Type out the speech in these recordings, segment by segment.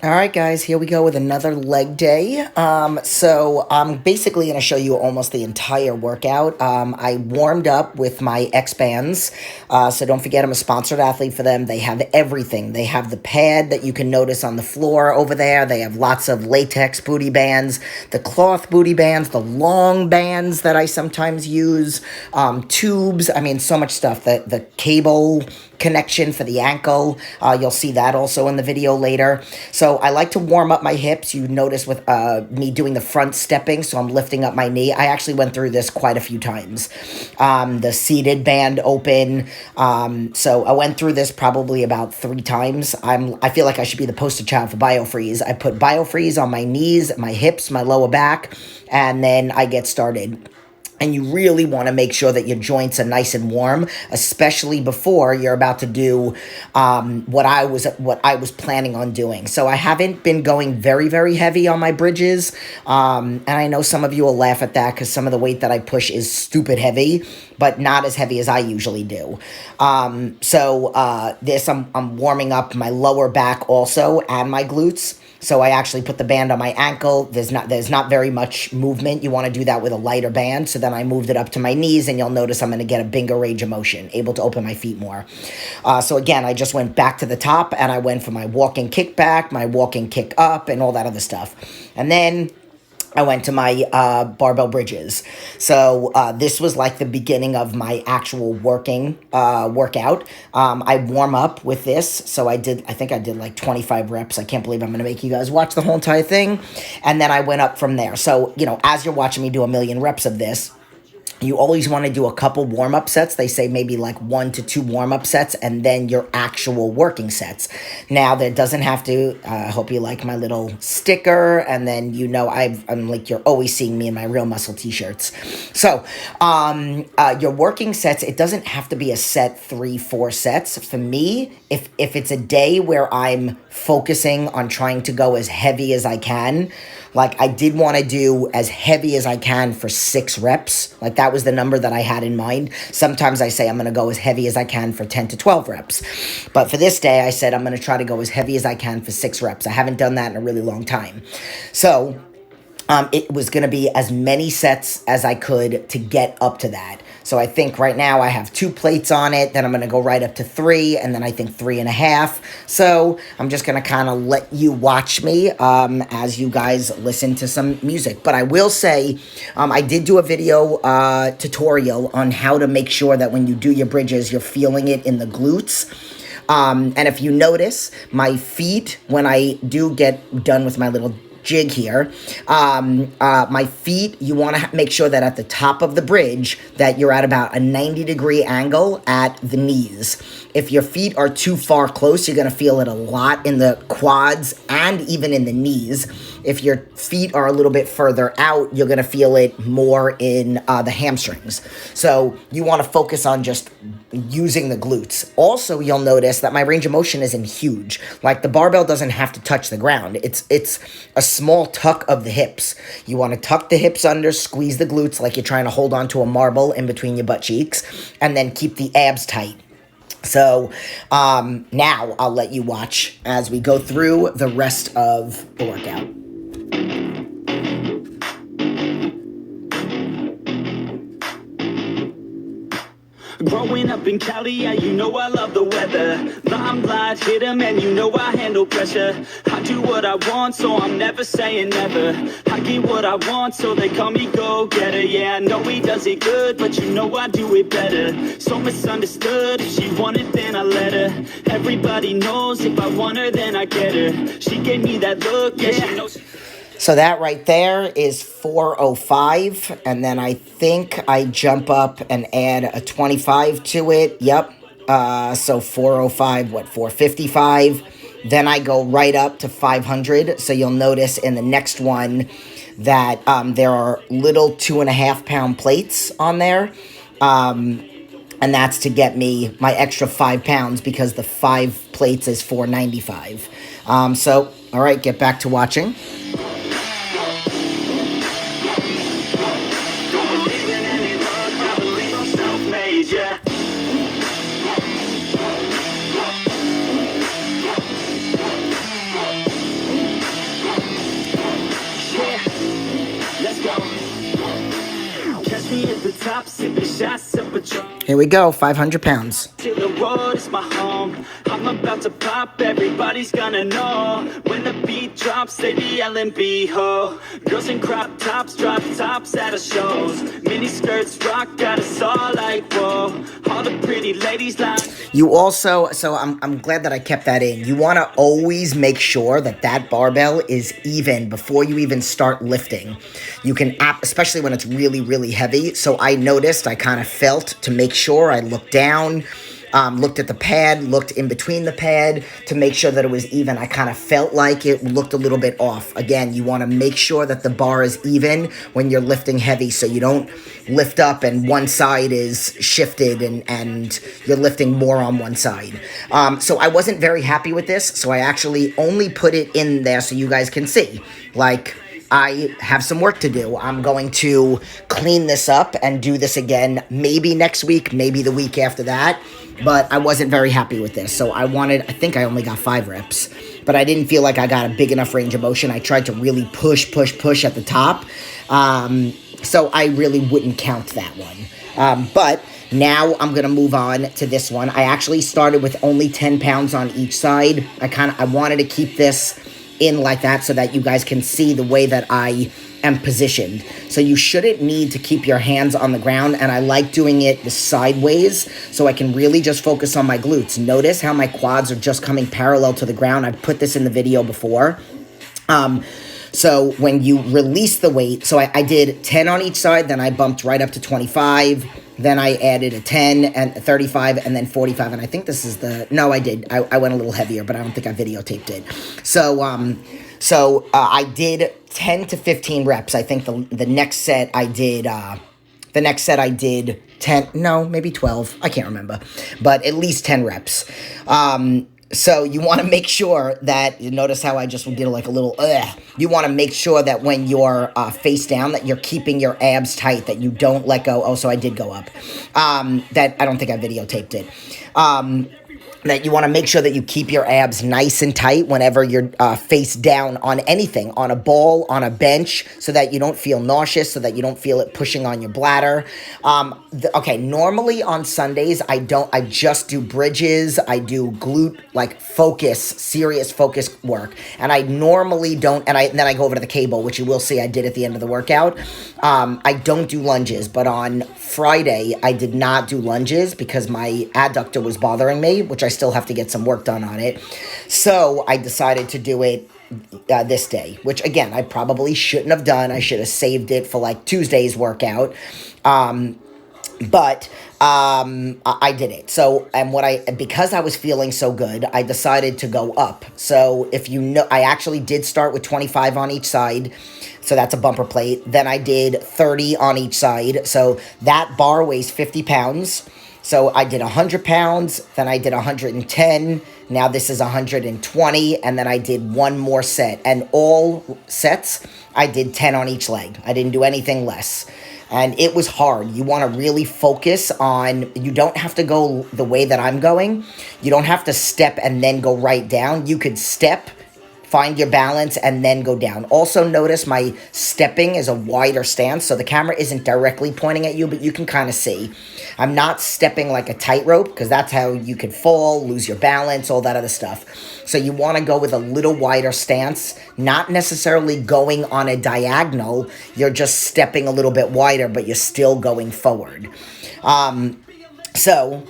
All right, guys, here we go with another leg day. So I'm basically going to show you almost the entire workout. I warmed up with my X bands. So don't forget, I'm a sponsored athlete for them. They have everything. They have the pad that you can notice on the floor over there. They have lots of latex booty bands, the cloth booty bands, the long bands that I sometimes use, tubes. I mean, so much stuff. The cable connection for the ankle. You'll see that also in the video later. So I like to warm up my hips. You notice with me doing the front stepping, so I'm lifting up my knee. I actually went through this quite a few times. The seated band open. So I went through this probably about 3 times. I feel like I should be the poster child for BioFreeze. I put BioFreeze on my knees, my hips, my lower back, and then I get started. And you really want to make sure that your joints are nice and warm, especially before you're about to do what I was planning on doing. So I haven't been going very, very heavy on my bridges. And I know some of you will laugh at that because some of the weight that I push is stupid heavy, but not as heavy as I usually do. This I'm warming up my lower back also and my glutes. So I actually put the band on my ankle. There's not very much movement. You want to do that with a lighter band. So then I moved it up to my knees, and you'll notice I'm going to get a bigger range of motion, able to open my feet more. So again, I just went back to the top, and I went for my walking kick back, my walking kick up, and all that other stuff. And then I went to my barbell bridges. So this was like the beginning of my actual workout. I warm up with this. So I think I did like 25 reps. I can't believe I'm going to make you guys watch the whole entire thing. And then I went up from there. So, as you're watching me do a million reps of this, you always want to do a couple warm-up sets. They say maybe like 1 to 2 warm-up sets and then your actual working sets. Now, that doesn't have to, I hope you like my little sticker, and then I'm like, you're always seeing me in my Real Muscle t-shirts. So, your working sets, it doesn't have to be a set 3-4 sets. For me, if it's a day where I'm focusing on trying to go as heavy as I can, like I did want to do as heavy as I can for 6 reps. Like that was the number that I had in mind. Sometimes I say I'm going to go as heavy as I can for 10 to 12 reps. But for this day, I said I'm going to try to go as heavy as I can for 6 reps. I haven't done that in a really long time. So it was going to be as many sets as I could to get up to that. So I think right now I have 2 plates on it. Then I'm going to go right up to 3, and then I think 3.5. So I'm just going to kind of let you watch me as you guys listen to some music. But I will say I did do a video tutorial on how to make sure that when you do your bridges, you're feeling it in the glutes. And if you notice, my feet, when I do get done with my little jig here, my feet, you want to make sure that at the top of the bridge that you're at about a 90-degree angle at the knees. If your feet are too far close, you're going to feel it a lot in the quads and even in the knees. If your feet are a little bit further out, you're going to feel it more in the hamstrings. So you want to focus on just using the glutes. Also, you'll notice that my range of motion isn't huge. Like the barbell doesn't have to touch the ground. It's a small tuck of the hips. You want to tuck the hips under, squeeze the glutes like you're trying to hold on to a marble in between your butt cheeks, and then keep the abs tight. So now I'll let you watch as we go through the rest of the workout. Growing up in Cali, yeah, you know I love the weather. Limelight hit 'em and you know I handle pressure. I do what I want, so I'm never saying never. I get what I want, so they call me go-getter. Yeah, I know he does it good, but you know I do it better. So misunderstood, if she wanted then I let her. Everybody knows if I want her then I get her. She gave me that look, yeah, she knows. So that right there is 405, and then I think I jump up and add a 25 to it. Yep. So 405, 455. Then I go right up to 500. So you'll notice in the next one that there are little 2.5-pound plates on there. And that's to get me my extra 5 pounds because the 5 plates is 495. All right, get back to watching. top, sipping shots of Patron. Here we go, 500 pounds. Till the road is my home. I'm about to pop, everybody's gonna know. When the beat drops, they be yelling B-ho. Girls in crop tops, drop tops at our shows. Mini skirts rock, got us all like, whoa. All the pretty ladies like. You also, so I'm glad that I kept that in. You want to always make sure that that barbell is even before you even start lifting. You can, especially when it's really, really heavy. So I noticed, I kind of felt to make sure I looked down, looked at the pad, looked in between the pad to make sure that it was even. I kind of felt like it looked a little bit off. Again, you want to make sure that the bar is even when you're lifting heavy so you don't lift up and one side is shifted and you're lifting more on one side. So I wasn't very happy with this, so I actually only put it in there so you guys can see. Like, I have some work to do. I'm going to clean this up and do this again maybe next week, maybe the week after that. But I wasn't very happy with this. So I think I only got 5 reps. But I didn't feel like I got a big enough range of motion. I tried to really push at the top. So I really wouldn't count that one. But now I'm going to move on to this one. I actually started with only 10 pounds on each side. I wanted to keep this in like that so that you guys can see the way that I am positioned. So you shouldn't need to keep your hands on the ground, and I like doing it the sideways so I can really just focus on my glutes. Notice how my quads are just coming parallel to the ground. I put this in the video before. So when you release the weight, so I did 10 on each side, then I bumped right up to 25, then I added a 10 and 35 and then 45, and I think this is no, I did. I went a little heavier, but I don't think I videotaped it. So I did 10 to 15 reps. I think the next set I did 10, no, maybe 12. I can't remember, but at least 10 reps. So you want to make sure that, you notice how I just did like a little, you want to make sure that when you're face down, that you're keeping your abs tight, that you don't let go. Oh, so I did go up. That I don't think I videotaped it. That you want to make sure that you keep your abs nice and tight whenever you're face down on anything, on a ball, on a bench, so that you don't feel nauseous, so that you don't feel it pushing on your bladder. Okay, normally on Sundays, I just do bridges, I do glute, like serious focus work, and I normally don't, and then I go over to the cable, which you will see I did at the end of the workout. I don't do lunges, but on Friday, I did not do lunges because my adductor was bothering me, which I still have to get some work done on it. So I decided to do it this day, which again, I probably shouldn't have done. I should have saved it for like Tuesday's workout. But I did it. So, and because I was feeling so good, I decided to go up. So if you know, I actually did start with 25 on each side. So that's a bumper plate. Then I did 30 on each side. So that bar weighs 50 pounds. So I did 100 pounds, then I did 110, now this is 120, and then I did one more set. And all sets, I did 10 on each leg. I didn't do anything less. And it was hard. You want to really focus on, you don't have to go the way that I'm going. You don't have to step and then go right down. You could step, find your balance, and then go down. Also notice my stepping is a wider stance, so the camera isn't directly pointing at you, but you can kind of see. I'm not stepping like a tightrope, because that's how you could fall, lose your balance, all that other stuff. So you want to go with a little wider stance, not necessarily going on a diagonal. You're just stepping a little bit wider, but you're still going forward. So,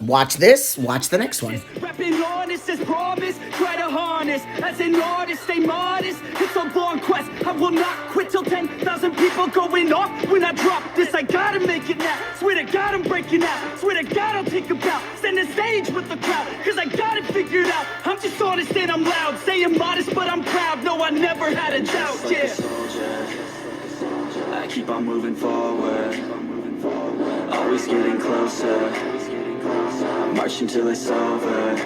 watch this, watch the next one. Rapping honest as promise, try to harness. As an artist, stay modest. It's a long quest, I will not quit till 10,000 people going off. When I drop this, I gotta make it now. Swear to God, I'm breaking out. Swear to God, I'll take a bow. Stand the stage with the crowd, cause I got it figured out. I'm just honest and I'm loud. Saying modest, but I'm proud. No, I never had a doubt, yeah. I keep on moving forward. Always getting closer. I'm marching till it's over.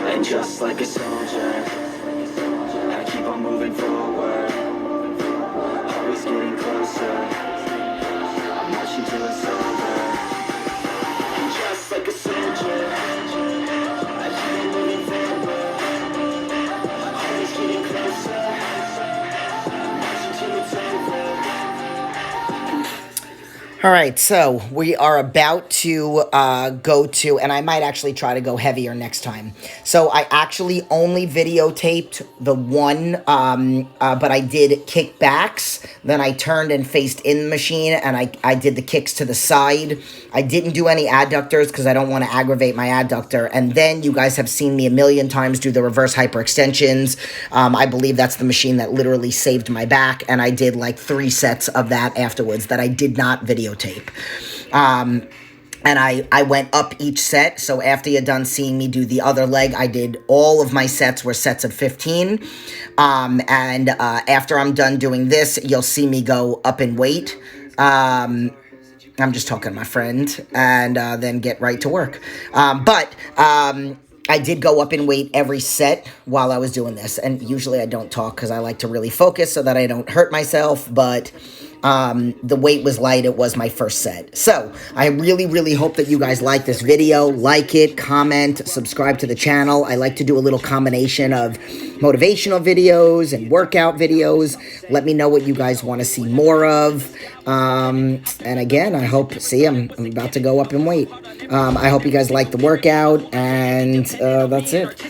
And just like a soldier, I keep on moving forward. Always getting closer. I'm marching till it's over. And just like a soldier, I keep on moving forward. Always getting closer. I'm marching till it's over. All right, so we are about to go to, and I might actually try to go heavier next time. So I actually only videotaped the one, but I did kickbacks. Then I turned and faced in the machine, and I did the kicks to the side. I didn't do any adductors because I don't want to aggravate my adductor. And then you guys have seen me a million times do the reverse hyperextensions. I believe that's the machine that literally saved my back, and I did like 3 sets of that afterwards that I did not videotape. And I went up each set. So after you're done seeing me do the other leg, I did all of my sets were sets of 15. And after I'm done doing this, you'll see me go up in weight. I'm just talking to my friend, and then get right to work. I did go up in weight every set while I was doing this. And usually I don't talk because I like to really focus so that I don't hurt myself. But the weight was light. It was my first set. So I really, really hope that you guys like this video. Like it, comment, subscribe to the channel. I like to do a little combination of motivational videos and workout videos. Let me know what you guys want to see more of. And again, I hope, see, I'm about to go up in weight. I hope you guys like the workout, and that's it.